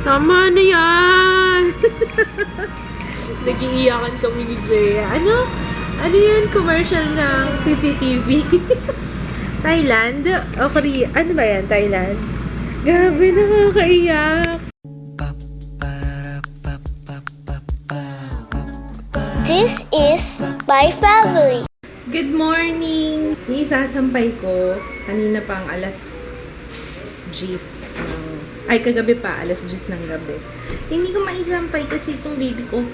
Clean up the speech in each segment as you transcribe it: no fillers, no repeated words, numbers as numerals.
Tama na yan! Nag-iiyakan kami ni Jaya. Ano? Ano yan? Commercial ng CCTV? Thailand? O Korea? Ano ba yan? Thailand? Grabe, nakakaiyak. This is my family. Good morning! Isasampay ko. Kanina pang alas 10 ng... Ay, kagabi pa. Alas 10 ng gabi. Hindi ko maisampay kasi itong baby ko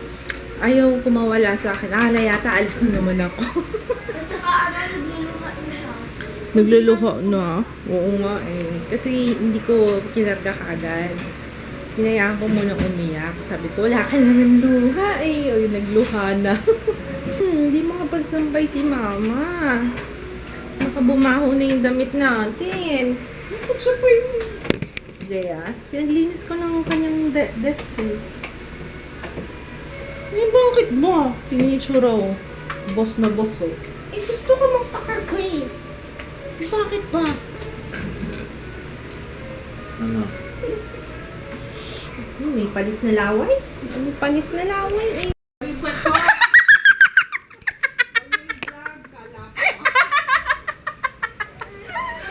ayaw kumawala sa akin. Yata alis na naman ako. At saka nagluluha na siya. Nagluluho na. Oo nga eh. Kasi hindi ko kinarga kaagad. Hinayaan ko muna umiyak. Sabi ko, wala ka naman luha eh. O yung nagluha na. Hindi makapagsampay si mama. Nakabumaho na yung damit natin. Nakasampay mo. Jaya, pinaglinis ko ng kanyang desk eh. Bakit ba? Tingin yung tsura oh. Boss na boss oh. Eh, gusto ko magpakarga eh. Bakit ba? Ano? May panis na laway? May panis na laway eh.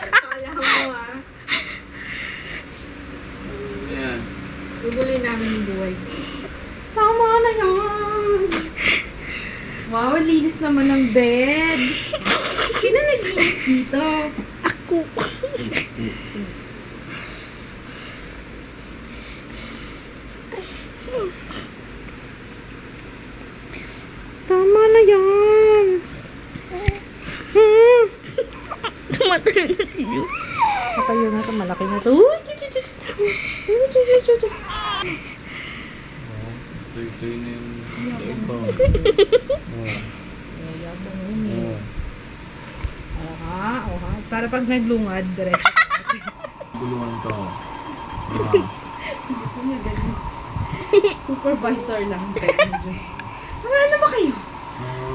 Kala mo ah. Ayan. Bubulin namin yung buhay. Tama na yan! Wow, linis naman ng bed. Sino naglinis dito? Ako. Tama na yan! Tumatalo na si Ju. Patayo na ito, malaki na ito. Uy! Tuy-tuy na yung iba. Yabang yun eh. Oha. Para pag naglungad, diretso ka. Guluhan to. Gusto niya ganun. Supervisor lang. Ano ba kayo?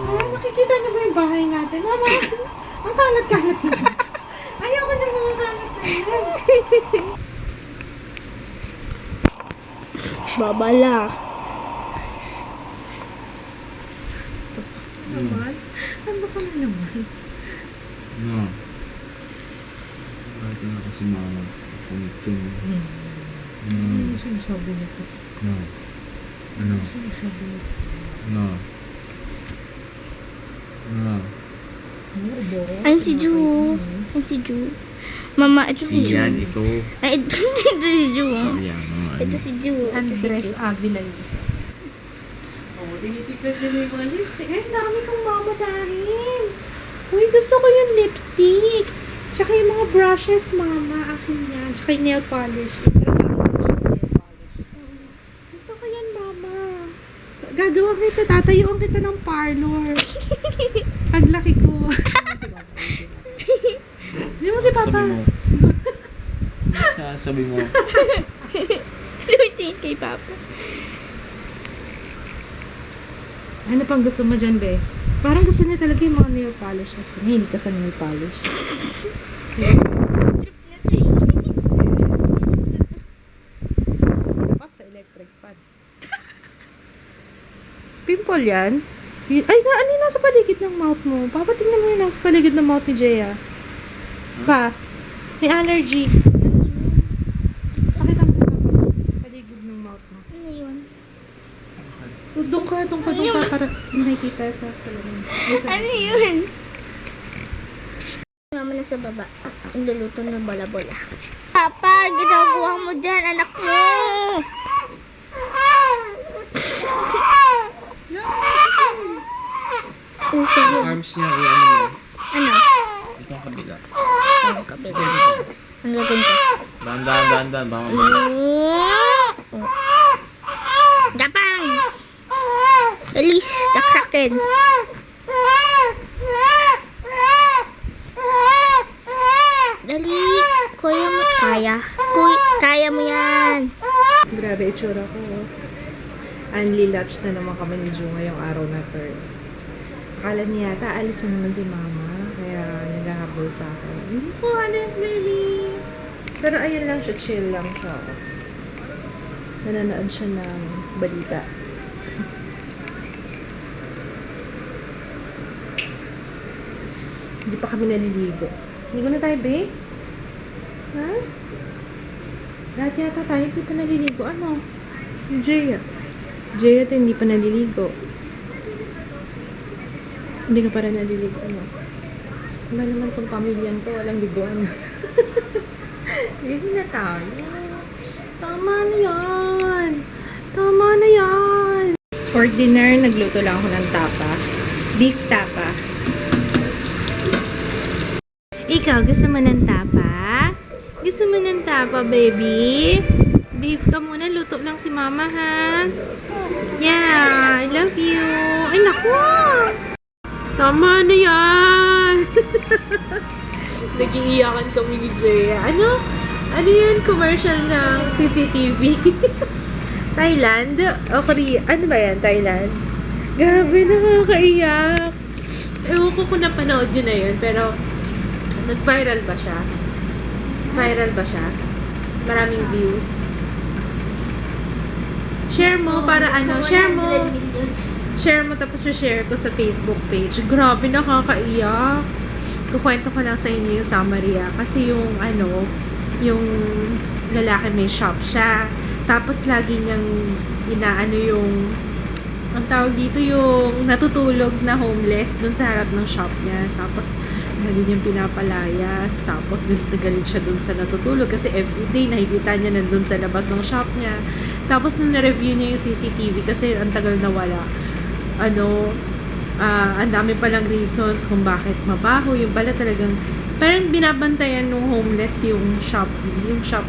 Nakikita niyo ba yung bahay natin? Mama, ang kalat-kalat na. Ayaw ko ng mga kalat na yan. Babala. Naman? Ano ka na naman? Ano? Bakit na kasi mama? Pumitong. Ano sinasabi nito? Ano? Ano? Sinasabi nito? Ano? Ano? Ay, si Ju. Ay, si Ju. Mama, ito si Ju. Yan, ito. Ay, ito si Ju. Yan, mga Ito si Ju. Si Ito si Andres Ju. Avila yung isa. Oo, tinitignan niya na yung mga lipstick. Ay, dami kong mamadahin. Uy, gusto ko yung lipstick. Tsaka yung mga brushes, mama. Akin yan. Tsaka yung nail polish. Interesado ko siya sa nail polish. Gusto ko yan, mama. Gagawa kita, tatayuan kita ng parlor. Paglaki ko. Hindi mo si Papa. Sabi mo. Lumitin kay Papa. Ano pang gusto mo dyan, be? Parang gusto niya talaga yung mga nail polish. Mahilig ka sa nail polish. Dapat sa electric fan. Pimple yan? Ay, ano yung nasa paligid ng mouth mo? Papa, tingnan mo yung nasa paligid ng mouth ni Jaya. Pa, may allergy. Pakita mo, Papa. Paligid ng mouth mo. Ano yun? Doon ka para nakikita sa salamin. Ano yun? Mama na sa baba. Niluluto ng bola-bola. Papa, ginagawa mo dyan, anak mo! Sige. Arms niya, ano mo? Ano? Ito ang kabila. Ang kabila. Ang lagay ko. Dahan. Baka Japang! Release the Kraken. Dali. Kaya mo yan. Grabe, itsura ko. Unli-latch na naman kami ni Ju ngayong araw na to. Akala niya yata, alis na naman si mama. Kaya naghahabol sa akin. Hindi po, alis, baby. Pero ayun lang siya, chill lang siya. Nanonood siya ng balita. Hindi pa kami naliligo. Ligo na tayo, be? Ha? Lahat yata tayo hindi pa naliligo. Ano? Si Jaya. Si Jaya din hindi pa naliligo. Hindi ka pa rin naliligo. Ano? Iba naman tong pamilyang to. Walang liguan. Ligo na tayo. Tama na yan. Tama na yan. For dinner, nagluto lang ako ng tapa. Beef tapa. Ikaw, gusto mo ng tapa? Gusto mo ng tapa, baby? Beef ka muna. Luto lang si mama, ha? Yeah, I love you. Ay, naku! Tama na yan! Nag-iiyakan kami ni Jaya. Ano? Ano yun? Commercial ng CCTV? Thailand? O Korea? Ano ba yan? Thailand? Grabe, nakakaiyak. Ewan ko kung napanood yun na yun, pero nag-viral ba siya? Viral ba siya? Maraming views. Share mo para ano? Share mo. 100 million. Share mo tapos share ko sa Facebook page. Grabe, nakakaiyak. Kukwento ko lang sa inyo yung summary kasi yung ano, yung lalaki may shop siya. Tapos lagi niyang inaano yung ang tawag dito yung natutulog na homeless dun sa harap ng shop niya. Tapos lagi niyang pinapalayas. Tapos galit na galit siya dun sa natutulog kasi everyday nakikita niya nandun sa labas ng shop niya. Tapos nung na-review niya yung CCTV kasi ang tagal na wala. Ang dami palang reasons kung bakit mabaho. Yung pala talagang parang binabantayan ng homeless yung shop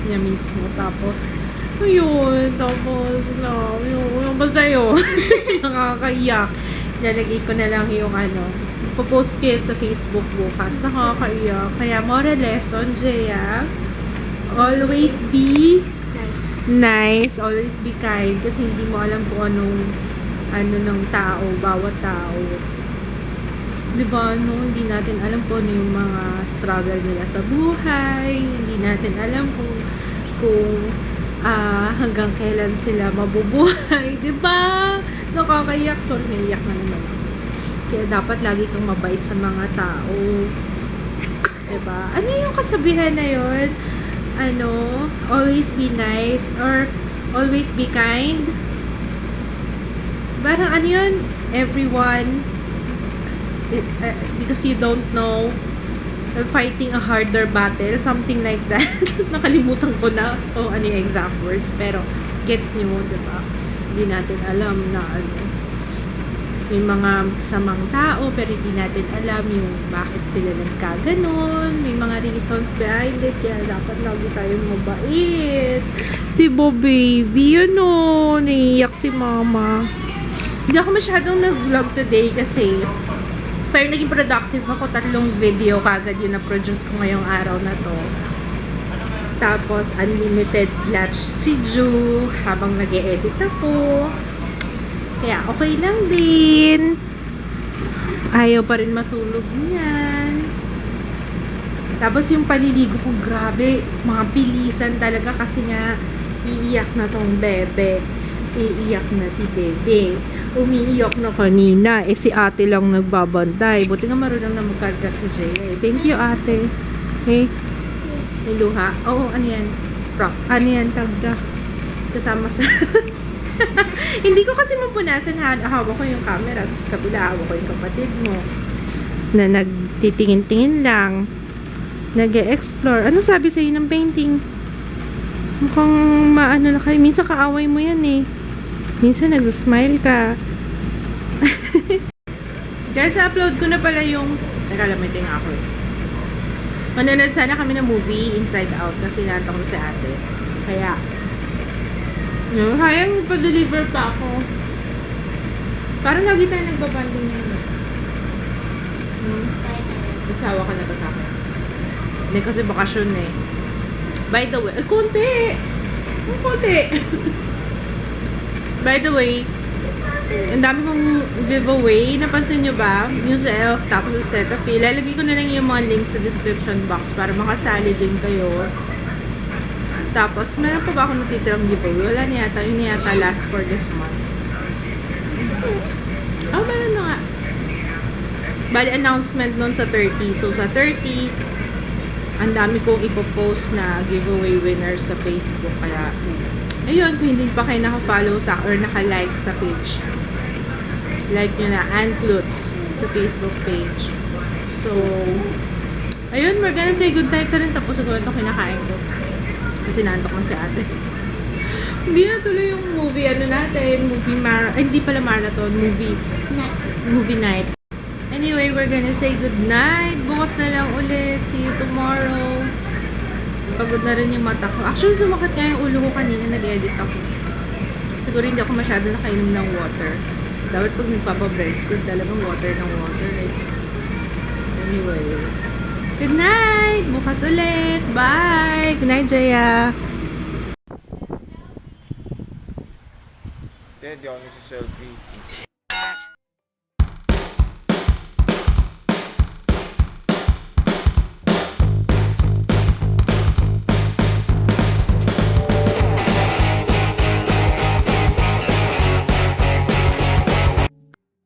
niya mismo. Tapos ayun, basta yun. Nakakaiyak. Nalagay ko na lang yung popost ko sa Facebook bukas. Nakakaiyak. Kaya moral lesson, Jaya. Always be nice. Always be kind. Kasi hindi mo alam kung ano ng tao, bawat tao. Diba, hindi natin alam kung ano yung mga struggle nila sa buhay. Hindi natin alam kung hanggang kailan sila mabubuhay. Diba? Nakakaiyak. Sorry, naiyak na naman ako. Kaya dapat lagi kang mabait sa mga tao. Diba? Ano yung kasabihan na yun? Always be nice or always be kind? Parang ano yun? Everyone, because you don't know, fighting a harder battle, something like that. Nakalimutan ko na kung ano yung exact words, pero gets niyo, diba? Hindi natin alam na may mga masamang tao, pero hindi natin alam yung bakit sila nagkaganon, may mga reasons behind it, kaya dapat lagi tayong mabait. Diba, baby? Naiiyak si mama. Hindi ako masyadong nag-vlog today kasi pero naging productive ako. 3 video kagad yung na-produce ko ngayong araw na to. Tapos, unlimited watch si Ju habang nag-e-edit ako. Kaya, okay lang din. Ayaw pa rin matulog niyan. Tapos, yung paliligo ko, grabe. Mga bilisan talaga kasi nga iiyak na tong bebe. Iiyak na si bebe. Umiiyak na kanina. Si ate lang nagbabantay. Buti nga marunong na magkarga si Jay. Thank you, ate. Hey. May luha. Oo, ano yan? Prop. Ano yan? Tagda. Kasama sa... Hindi ko kasi mapunasan. Hawak ko yung camera. Tapos kabila, hawak ko yung kapatid mo. Na nagtitingin-tingin lang. Nag-e-explore. Ano sabi sa'yo ng painting? Mukhang maano na kayo. Minsan kaaway mo yan eh. Minsan nagsasmile ka. Guys, upload ko na pala yung... Teka lang, may tinga ako eh. Manonood sana kami ng movie, Inside Out, kasi nanta ko si ate. Kaya, sayang pa-deliver pa ako. Parang lagi tayo nagbabanding ngayon. Asawa ka na ba sa akin? Hindi kasi bakasyon eh. By the way, konti! By the way, ang dami kong giveaway. Napansin nyo ba? Yung sa ELF, tapos sa Cetaphil. Lalagay ko na lang yung mga links sa description box para makasali din kayo. Tapos, meron pa ba ako natitirang giveaway? Wala na yata. Yun na yata last for this month. Oh, meron na nga. Bali, announcement nun sa 30. So, sa 30, ang dami kong ipopost na giveaway winners sa Facebook. Kaya, ayun, kung hindi pa kayo naka-follow sa or naka-like sa page, like nyo na, Ann Klutz sa Facebook page. So, ayun, we're gonna say good night na rin. Tapos, siguro ito kinakain ko. Kasi nantok na si ate. Hindi na tuloy yung movie, ano natin, hindi pala marathon, movie night. Anyway, we're gonna say good night. Bukas na lang ulit. See you tomorrow. Pagod na rin yung mata ko. Actually, sumakit nga yung ulo ko kanina. Nag-edit ako. Siguro hindi ako masyado nakainom ng water. Dapat pag nagpapa-breastfeed, talagang water ng water. Eh. Anyway. Good night! Bukas ulit! Bye! Good night, Jaya! Hindi ako nagsiselfie.